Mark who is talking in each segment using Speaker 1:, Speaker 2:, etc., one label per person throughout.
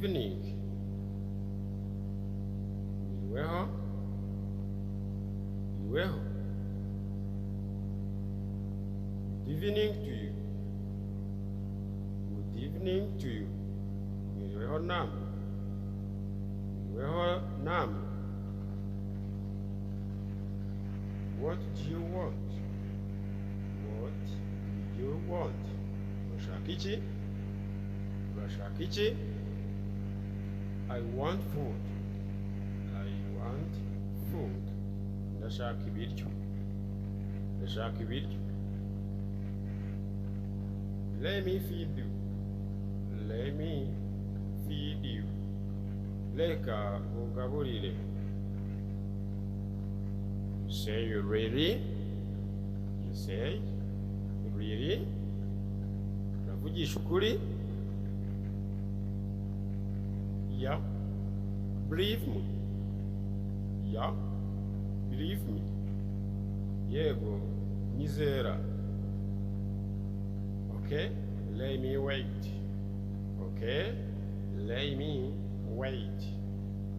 Speaker 1: evening. Mwiriweho. Mwiriweho. Good evening to you. Good evening to you. Mwiriweho namwe. Mwiriweho namwe. What do you want? What do you want? Urashaka iki? Urashaka iki? I want food. I want food. Ndashaka ibiryo. Ndashaka ibiryo. Let me feed you. Let me feed you. Reka ungaburire. You say you really? You say really? Uravugisha ukuri? Yeah. Believe me. Yeah. Believe me. Yego. Nyizera. Okay? Let me wait. Okay? Let me wait.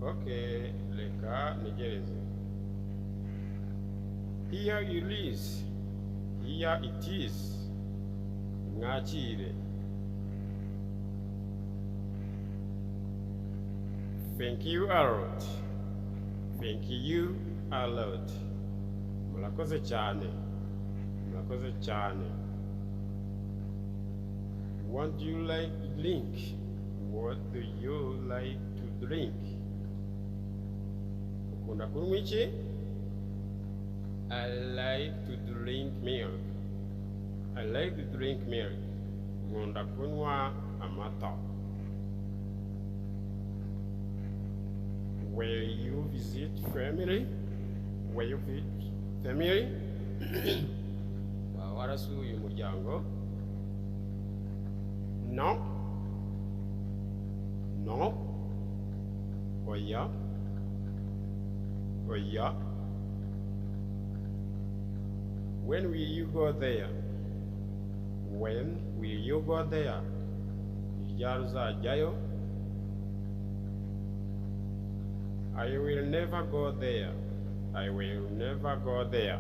Speaker 1: Okay. Reka ntegereze. Here it is. Here it is. Mwakire. Thank you a lot. Thank you a lot. Murakoze cyane. Murakoze cyane. What do you like to drink? What do you like to drink? Ukunda kunywa iki? I like to drink milk. I like to drink milk. Nkunda kunywa amata. Will you visit family? Will you visit family? Warasuye umuryango? No. No. Oya. Oya. When will you go there? When will you go there? Ryari uzajyayo? I will never go there. I will never go there.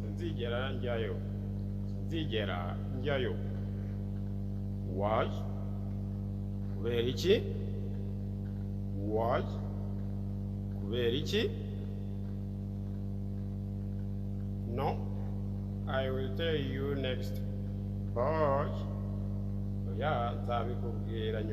Speaker 1: Sinzigera njyayo. Sinzigera njyayo. Why? Kubera iki? Why? Kubera iki? No. I will tell you next. Bye. Yeah, nzabikubwira nyuma.